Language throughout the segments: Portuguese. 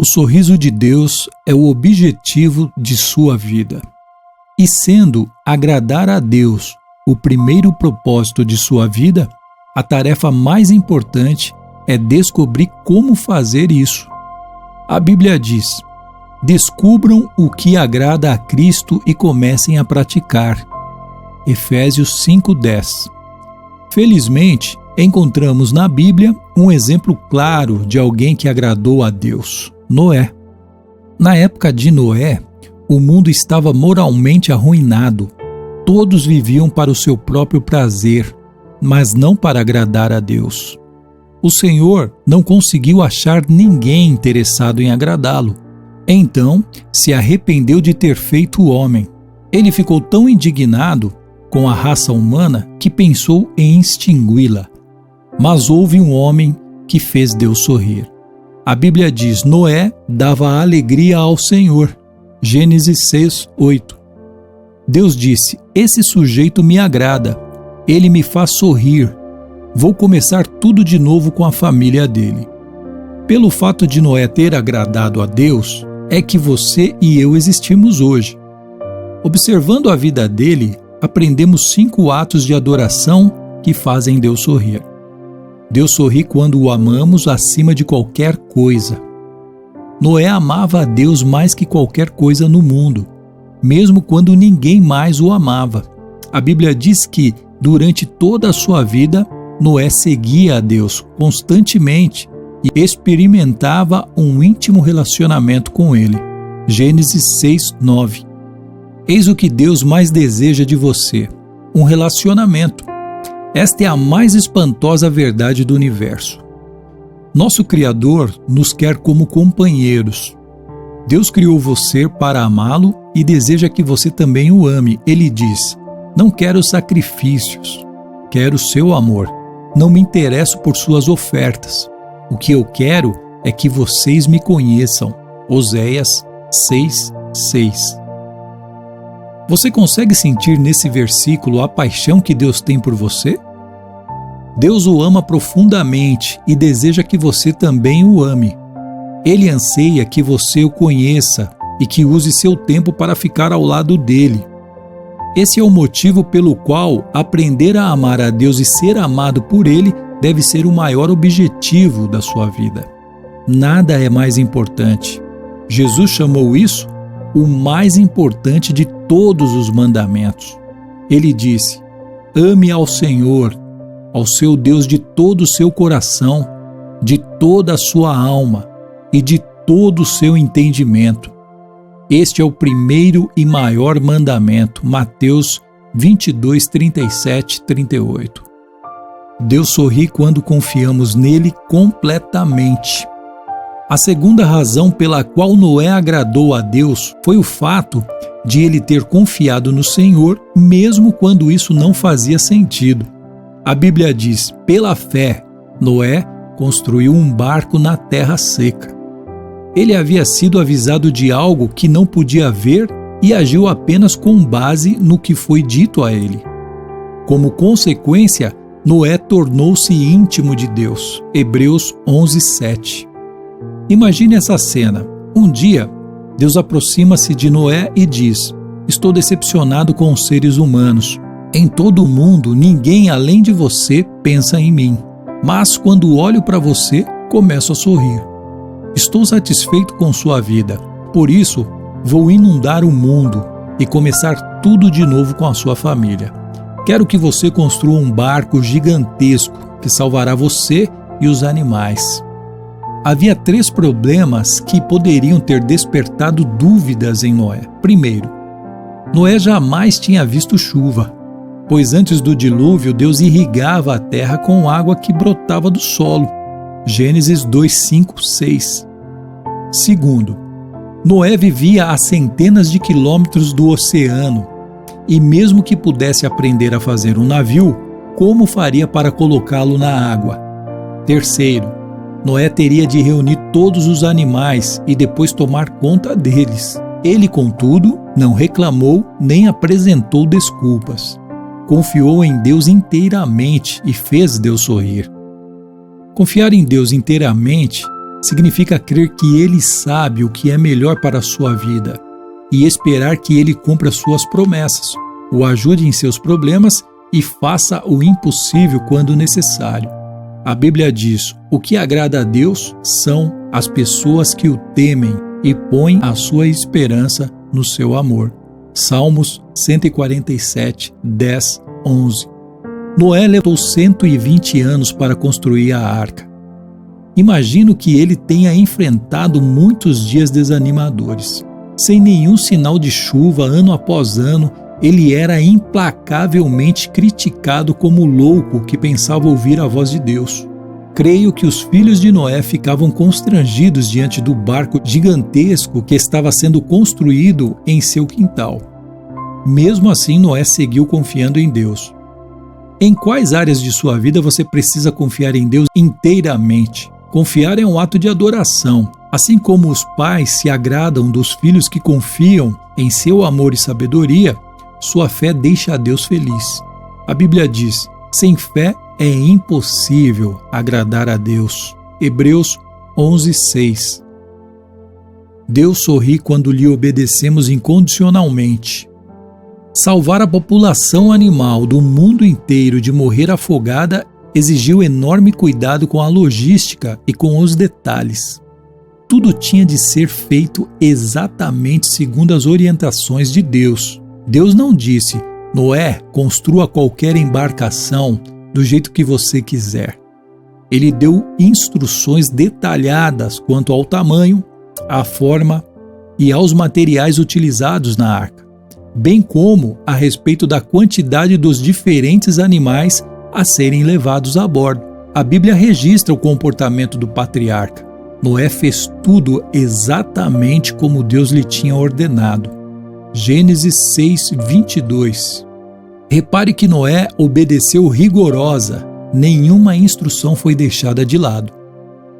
O sorriso de Deus é o objetivo de sua vida. E sendo agradar a Deus o primeiro propósito de sua vida, a tarefa mais importante é descobrir como fazer isso. A Bíblia diz: descubram o que agrada a Cristo e comecem a praticar. Efésios 5:10. Felizmente, encontramos na Bíblia um exemplo claro de alguém que agradou a Deus: Noé. Na época de Noé, o mundo estava moralmente arruinado. Todos viviam para o seu próprio prazer, mas não para agradar a Deus. O Senhor não conseguiu achar ninguém interessado em agradá-lo. Então, se arrependeu de ter feito o homem. Ele ficou tão indignado com a raça humana que pensou em extingui-la. Mas houve um homem que fez Deus sorrir. A Bíblia diz: Noé dava alegria ao Senhor. Gênesis 6:8. Deus disse: esse sujeito me agrada, ele me faz sorrir. Vou começar tudo de novo com a família dele. Pelo fato de Noé ter agradado a Deus, é que você e eu existimos hoje. Observando a vida dele, aprendemos 5 atos de adoração que fazem Deus sorrir. Deus sorri quando o amamos acima de qualquer coisa. Noé amava a Deus mais que qualquer coisa no mundo, mesmo quando ninguém mais o amava. A Bíblia diz que, durante toda a sua vida, Noé seguia a Deus constantemente e experimentava um íntimo relacionamento com Ele. Gênesis 6:9. Eis o que Deus mais deseja de você: um relacionamento. Esta é a mais espantosa verdade do universo. Nosso Criador nos quer como companheiros. Deus criou você para amá-lo e deseja que você também o ame. Ele diz: não quero sacrifícios, quero seu amor. Não me interesso por suas ofertas. O que eu quero é que vocês me conheçam. Oséias 6:6. Você consegue sentir nesse versículo a paixão que Deus tem por você? Deus o ama profundamente e deseja que você também o ame. Ele anseia que você o conheça e que use seu tempo para ficar ao lado dele. Esse é o motivo pelo qual aprender a amar a Deus e ser amado por Ele deve ser o maior objetivo da sua vida. Nada é mais importante. Jesus chamou isso o mais importante de todos os mandamentos. Ele disse: ame ao Senhor, ao seu Deus, de todo o seu coração, de toda a sua alma e de todo o seu entendimento. Este é o primeiro e maior mandamento. Mateus 22:37-38. Deus sorri quando confiamos nele completamente. A segunda razão pela qual Noé agradou a Deus foi o fato de ele ter confiado no Senhor, mesmo quando isso não fazia sentido. A Bíblia diz: pela fé, Noé construiu um barco na terra seca. Ele havia sido avisado de algo que não podia ver e agiu apenas com base no que foi dito a ele. Como consequência, Noé tornou-se íntimo de Deus. Hebreus 11:7. Imagine essa cena. Um dia, Deus aproxima-se de Noé e diz: estou decepcionado com os seres humanos. Em todo o mundo, ninguém além de você pensa em mim. Mas quando olho para você, começo a sorrir. Estou satisfeito com sua vida. Por isso, vou inundar o mundo e começar tudo de novo com a sua família. Quero que você construa um barco gigantesco que salvará você e os animais. Havia 3 problemas que poderiam ter despertado dúvidas em Noé. Primeiro, Noé jamais tinha visto chuva, pois antes do dilúvio Deus irrigava a terra com água que brotava do solo. Gênesis 2:5-6. Segundo, Noé vivia a centenas de quilômetros do oceano e mesmo que pudesse aprender a fazer um navio, como faria para colocá-lo na água? Terceiro, Noé teria de reunir todos os animais e depois tomar conta deles. Ele, contudo, não reclamou nem apresentou desculpas. Confiou em Deus inteiramente e fez Deus sorrir. Confiar em Deus inteiramente significa crer que Ele sabe o que é melhor para a sua vida e esperar que Ele cumpra suas promessas, o ajude em seus problemas e faça o impossível quando necessário. A Bíblia diz: o que agrada a Deus são as pessoas que o temem e põem a sua esperança no seu amor. Salmos 147, 10, 11. Noé levou 120 anos para construir a arca. Imagino que ele tenha enfrentado muitos dias desanimadores. Sem nenhum sinal de chuva, ano após ano, ele era implacavelmente criticado como louco que pensava ouvir a voz de Deus. Creio que os filhos de Noé ficavam constrangidos diante do barco gigantesco que estava sendo construído em seu quintal. Mesmo assim, Noé seguiu confiando em Deus. Em quais áreas de sua vida você precisa confiar em Deus inteiramente? Confiar é um ato de adoração. Assim como os pais se agradam dos filhos que confiam em seu amor e sabedoria, sua fé deixa a Deus feliz. A Bíblia diz: sem fé é impossível agradar a Deus. Hebreus 11, 6. Deus sorri quando lhe obedecemos incondicionalmente. Salvar a população animal do mundo inteiro de morrer afogada exigiu enorme cuidado com a logística e com os detalhes. Tudo tinha de ser feito exatamente segundo as orientações de Deus. Deus não disse: Noé, construa qualquer embarcação do jeito que você quiser. Ele deu instruções detalhadas quanto ao tamanho, à forma e aos materiais utilizados na arca, bem como a respeito da quantidade dos diferentes animais a serem levados a bordo. A Bíblia registra o comportamento do patriarca. Noé fez tudo exatamente como Deus lhe tinha ordenado. Gênesis 6, 22. Repare que Noé obedeceu rigorosa, nenhuma instrução foi deixada de lado,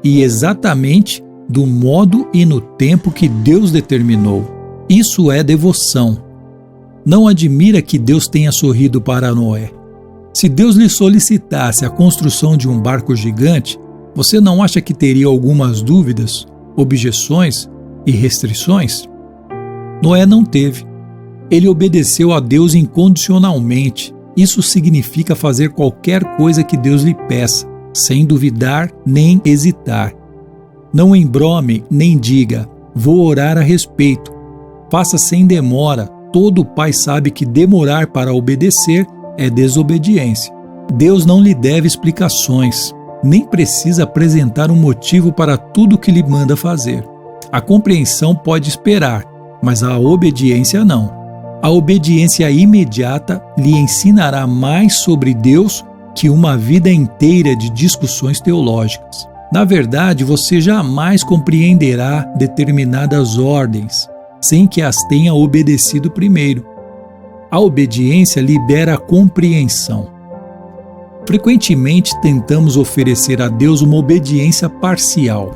e exatamente do modo e no tempo que Deus determinou. Isso é devoção. Não admira que Deus tenha sorrido para Noé. Se Deus lhe solicitasse a construção de um barco gigante, você não acha que teria algumas dúvidas, objeções e restrições? Noé não teve. Ele obedeceu a Deus incondicionalmente. Isso significa fazer qualquer coisa que Deus lhe peça, sem duvidar nem hesitar. Não embrome nem diga: vou orar a respeito. Faça sem demora. Todo pai sabe que demorar para obedecer é desobediência. Deus não lhe deve explicações, nem precisa apresentar um motivo para tudo que lhe manda fazer. A compreensão pode esperar, mas a obediência não. A obediência imediata lhe ensinará mais sobre Deus que uma vida inteira de discussões teológicas. Na verdade, você jamais compreenderá determinadas ordens sem que as tenha obedecido primeiro. A obediência libera a compreensão. Frequentemente tentamos oferecer a Deus uma obediência parcial.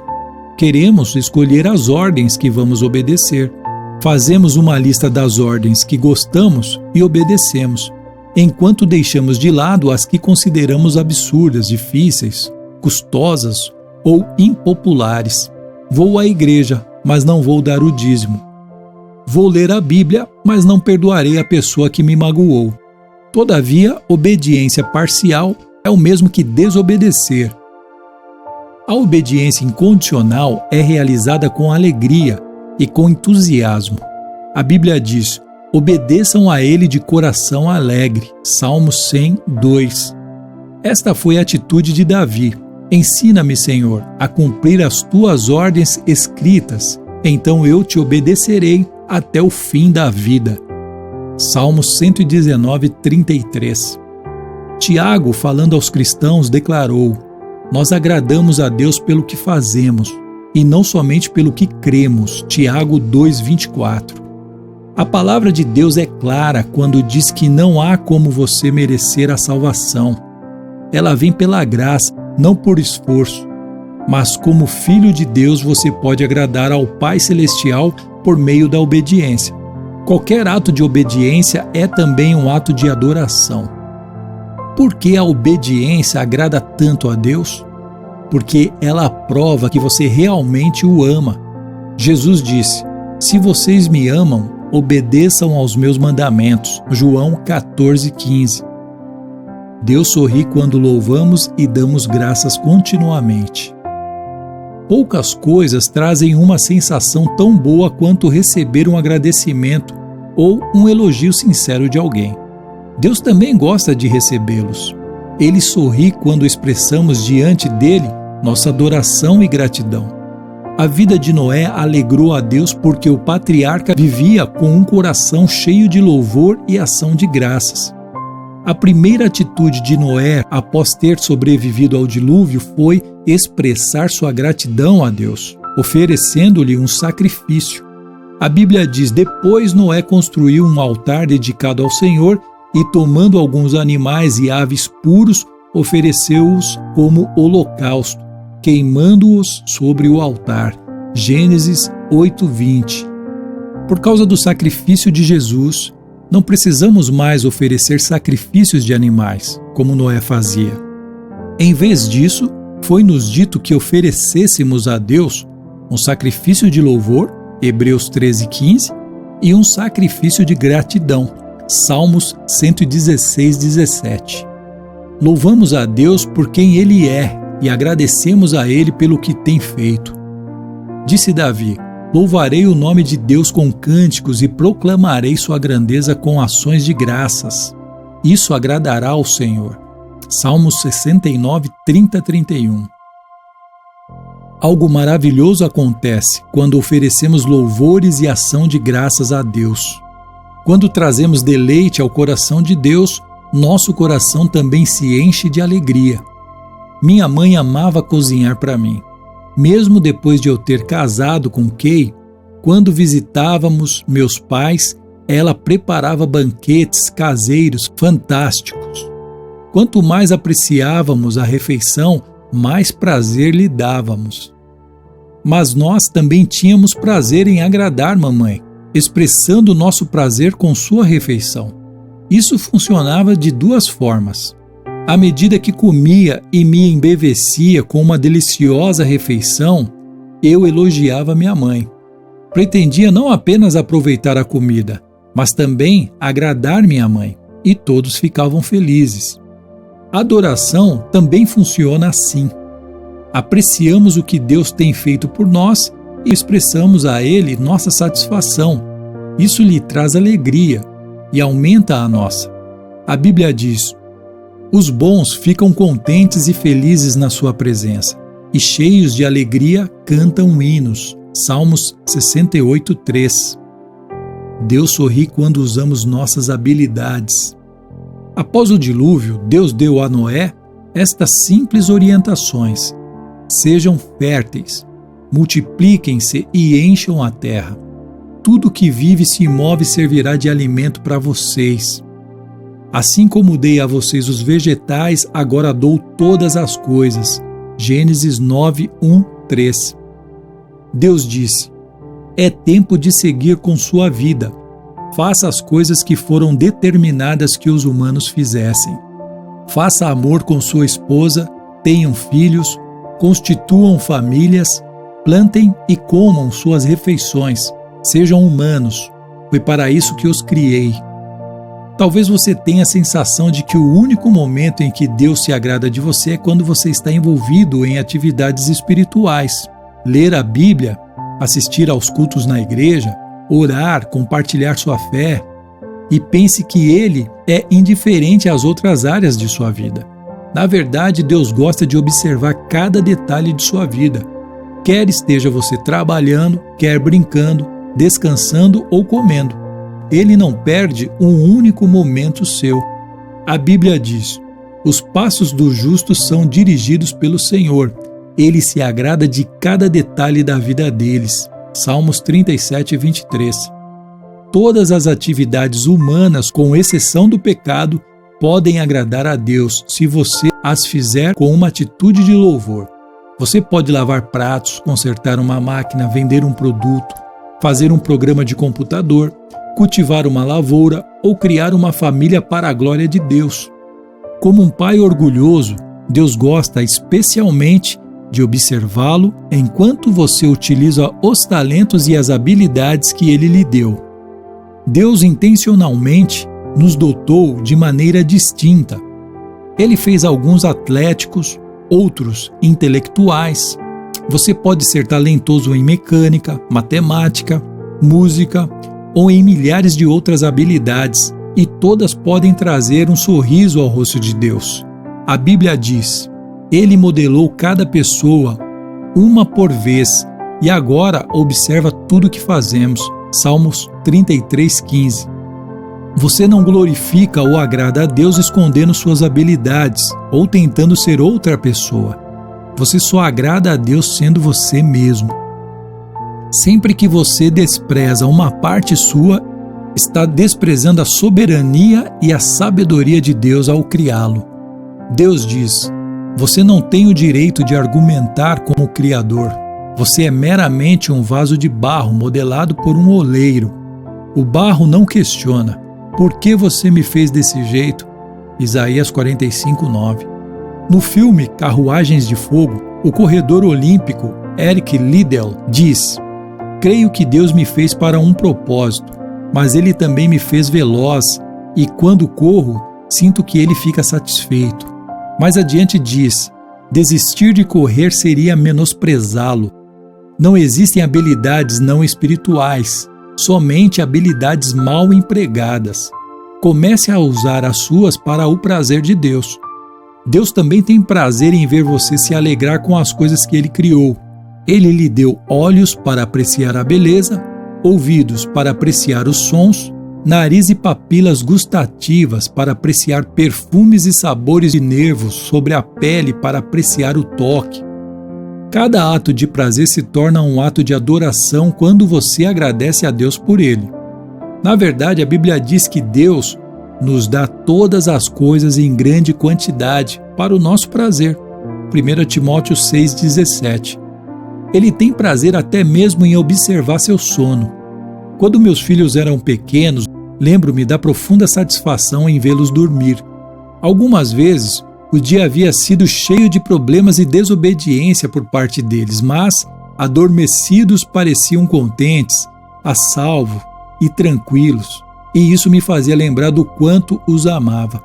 Queremos escolher as ordens que vamos obedecer. Fazemos uma lista das ordens que gostamos e obedecemos, enquanto deixamos de lado as que consideramos absurdas, difíceis, custosas ou impopulares. Vou à igreja, mas não vou dar o dízimo. Vou ler a Bíblia, mas não perdoarei a pessoa que me magoou. Todavia, obediência parcial é o mesmo que desobedecer. A obediência incondicional é realizada com alegria e com entusiasmo. A Bíblia diz: obedeçam a Ele de coração alegre. Salmos 100, 2. Esta foi a atitude de Davi. Ensina-me, Senhor, a cumprir as tuas ordens escritas, então eu te obedecerei até o fim da vida. Salmos 119, 33. Tiago, falando aos cristãos, declarou: nós agradamos a Deus pelo que fazemos, e não somente pelo que cremos. Tiago 2, 24. A palavra de Deus é clara quando diz que não há como você merecer a salvação. Ela vem pela graça, não por esforço. Mas como filho de Deus, você pode agradar ao Pai Celestial por meio da obediência. Qualquer ato de obediência é também um ato de adoração. Por que a obediência agrada tanto a Deus? porque ela prova que você realmente o ama. Jesus disse: "Se vocês me amam, obedeçam aos meus mandamentos." João 14,15. Deus sorri quando louvamos e damos graças continuamente. Poucas coisas trazem uma sensação tão boa quanto receber um agradecimento ou um elogio sincero de alguém. Deus também gosta de recebê-los. Ele sorri quando expressamos diante dele nossa adoração e gratidão. A vida de Noé alegrou a Deus porque o patriarca vivia com um coração cheio de louvor e ação de graças. A primeira atitude de Noé após ter sobrevivido ao dilúvio foi expressar sua gratidão a Deus, oferecendo-lhe um sacrifício. A Bíblia diz: "Depois Noé construiu um altar dedicado ao Senhor e, tomando alguns animais e aves puros, ofereceu-os como holocausto, queimando-os sobre o altar." Gênesis 8:20. Por causa do sacrifício de Jesus, não precisamos mais oferecer sacrifícios de animais, como Noé fazia. Em vez disso, foi-nos dito que oferecêssemos a Deus um sacrifício de louvor, Hebreus 13:15, e um sacrifício de gratidão, Salmos 116:17. Louvamos a Deus por quem Ele é e agradecemos a Ele pelo que tem feito. Disse Davi: "Louvarei o nome de Deus com cânticos e proclamarei sua grandeza com ações de graças. Isso agradará ao Senhor." Salmos 69, 30-31. Algo maravilhoso acontece quando oferecemos louvores e ação de graças a Deus. Quando trazemos deleite ao coração de Deus, nosso coração também se enche de alegria. Minha mãe amava cozinhar para mim. Mesmo depois de eu ter casado com Kay, quando visitávamos meus pais, ela preparava banquetes caseiros fantásticos. Quanto mais apreciávamos a refeição, mais prazer lhe dávamos. Mas nós também tínhamos prazer em agradar mamãe, expressando nosso prazer com sua refeição. Isso funcionava de duas formas. À medida que comia e me embevecia com uma deliciosa refeição, eu elogiava minha mãe. Pretendia não apenas aproveitar a comida, mas também agradar minha mãe, e todos ficavam felizes. A adoração também funciona assim. Apreciamos o que Deus tem feito por nós e expressamos a Ele nossa satisfação. Isso lhe traz alegria e aumenta a nossa. A Bíblia diz: "Os bons ficam contentes e felizes na sua presença, e cheios de alegria cantam hinos." Salmos 68:3. Deus sorri quando usamos nossas habilidades. Após o dilúvio, Deus deu a Noé estas simples orientações: sejam férteis, multipliquem-se e encham a terra. Tudo que vive e se move servirá de alimento para vocês. Assim como dei a vocês os vegetais, agora dou todas as coisas. Gênesis 9:1-3. Deus disse: "É tempo de seguir com sua vida. Faça as coisas que foram determinadas que os humanos fizessem. Faça amor com sua esposa, tenham filhos, constituam famílias, plantem e comam suas refeições. Sejam humanos. Foi para isso que os criei." Talvez você tenha a sensação de que o único momento em que Deus se agrada de você é quando você está envolvido em atividades espirituais. Ler a Bíblia, assistir aos cultos na igreja, orar, compartilhar sua fé, e pense que Ele é indiferente às outras áreas de sua vida. Na verdade, Deus gosta de observar cada detalhe de sua vida. Quer esteja você trabalhando, quer brincando, descansando ou comendo. Ele não perde um único momento seu. A Bíblia diz: "Os passos do justo são dirigidos pelo Senhor. Ele se agrada de cada detalhe da vida deles." Salmos 37:23. Todas as atividades humanas, com exceção do pecado, podem agradar a Deus se você as fizer com uma atitude de louvor. Você pode lavar pratos, consertar uma máquina, vender um produto, fazer um programa de computador, cultivar uma lavoura ou criar uma família para a glória de Deus. Como um pai orgulhoso, Deus gosta especialmente de observá-lo enquanto você utiliza os talentos e as habilidades que ele lhe deu. Deus intencionalmente nos dotou de maneira distinta. Ele fez alguns atléticos, outros intelectuais. Você pode ser talentoso em mecânica, matemática, música ou em milhares de outras habilidades, e todas podem trazer um sorriso ao rosto de Deus. A Bíblia diz: Ele modelou cada pessoa, uma por vez, e agora observa tudo o que fazemos. Salmos 33:15. Você não glorifica ou agrada a Deus escondendo suas habilidades ou tentando ser outra pessoa. Você só agrada a Deus sendo você mesmo. Sempre que você despreza uma parte sua, está desprezando a soberania e a sabedoria de Deus ao criá-lo. Deus diz: você não tem o direito de argumentar com o Criador. Você é meramente um vaso de barro modelado por um oleiro. O barro não questiona: por que você me fez desse jeito? Isaías 45:9. No filme Carruagens de Fogo, o corredor olímpico Eric Liddell diz: creio que Deus me fez para um propósito, mas Ele também me fez veloz, e quando corro, sinto que Ele fica satisfeito. Mais adiante diz: desistir de correr seria menosprezá-lo. Não existem habilidades não espirituais, somente habilidades mal empregadas. Comece a usar as suas para o prazer de Deus. Deus também tem prazer em ver você se alegrar com as coisas que Ele criou. Ele lhe deu olhos para apreciar a beleza, ouvidos para apreciar os sons, nariz e papilas gustativas para apreciar perfumes e sabores, e nervos sobre a pele para apreciar o toque. Cada ato de prazer se torna um ato de adoração quando você agradece a Deus por ele. Na verdade, a Bíblia diz que Deus nos dá todas as coisas em grande quantidade para o nosso prazer. 1 Timóteo 6,17. Ele tem prazer até mesmo em observar seu sono. Quando meus filhos eram pequenos, lembro-me da profunda satisfação em vê-los dormir. Algumas vezes, o dia havia sido cheio de problemas e desobediência por parte deles, mas, adormecidos, pareciam contentes, a salvo e tranquilos, e isso me fazia lembrar do quanto os amava.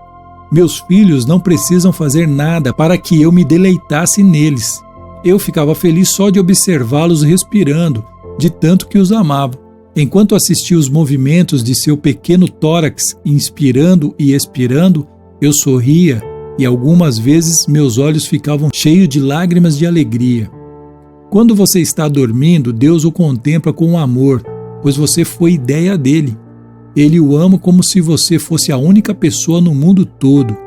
Meus filhos não precisam fazer nada para que eu me deleitasse neles. Eu ficava feliz só de observá-los respirando, de tanto que os amava. Enquanto assistia os movimentos de seu pequeno tórax, inspirando e expirando, eu sorria e algumas vezes meus olhos ficavam cheios de lágrimas de alegria. Quando você está dormindo, Deus o contempla com amor, pois você foi ideia dele. Ele o ama como se você fosse a única pessoa no mundo todo.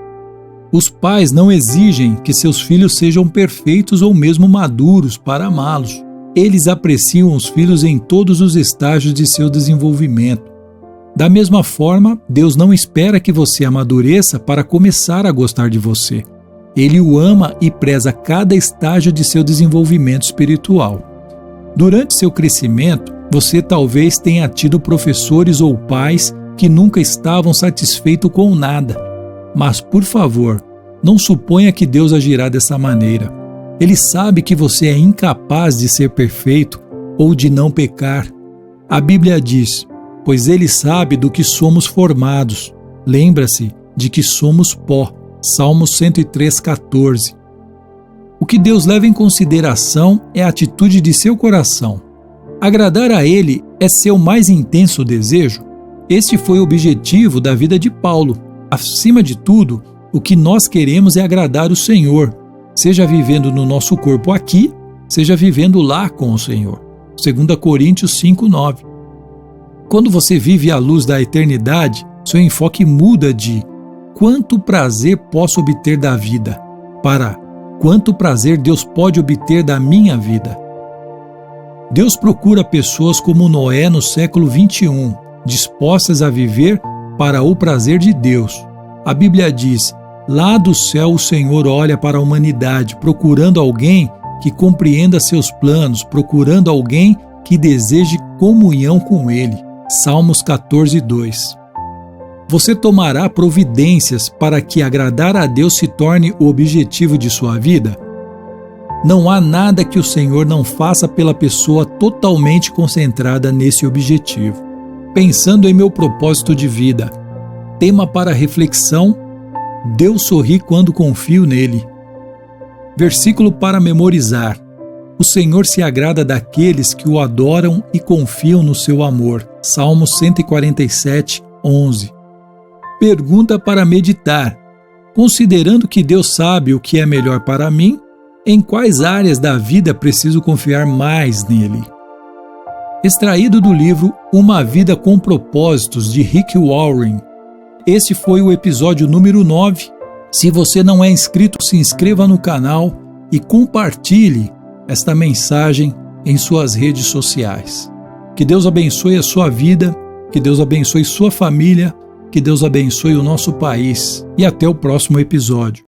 Os pais não exigem que seus filhos sejam perfeitos ou mesmo maduros para amá-los. Eles apreciam os filhos em todos os estágios de seu desenvolvimento. Da mesma forma, Deus não espera que você amadureça para começar a gostar de você. Ele o ama e preza cada estágio de seu desenvolvimento espiritual. Durante seu crescimento, você talvez tenha tido professores ou pais que nunca estavam satisfeitos com nada. Mas, por favor, não suponha que Deus agirá dessa maneira. Ele sabe que você é incapaz de ser perfeito ou de não pecar. A Bíblia diz: pois Ele sabe do que somos formados. Lembra-se de que somos pó. Salmos 103:14. O que Deus leva em consideração é a atitude de seu coração. Agradar a Ele é seu mais intenso desejo? Este foi o objetivo da vida de Paulo. Acima de tudo, o que nós queremos é agradar o Senhor, seja vivendo no nosso corpo aqui, seja vivendo lá com o Senhor. 2 Coríntios 5:9. Quando você vive à luz da eternidade, seu enfoque muda de quanto prazer posso obter da vida para quanto prazer Deus pode obter da minha vida. Deus procura pessoas como Noé no século 21, dispostas a viver para o prazer de Deus. A Bíblia diz: lá do céu o Senhor olha para a humanidade, procurando alguém que compreenda seus planos, procurando alguém que deseje comunhão com Ele. Salmos 14:2. Você tomará providências para que agradar a Deus se torne o objetivo de sua vida? Não há nada que o Senhor não faça pela pessoa totalmente concentrada nesse objetivo. Pensando em meu propósito de vida, tema para reflexão: Deus sorri quando confio nele. Versículo para memorizar: o Senhor se agrada daqueles que o adoram e confiam no seu amor. Salmo 147, 11. Pergunta para meditar: considerando que Deus sabe o que é melhor para mim, em quais áreas da vida preciso confiar mais nele? Extraído do livro Uma Vida com Propósitos, de Rick Warren. Esse foi o episódio número 9. Se você não é inscrito, se inscreva no canal e compartilhe esta mensagem em suas redes sociais. Que Deus abençoe a sua vida, que Deus abençoe sua família, que Deus abençoe o nosso país e até o próximo episódio.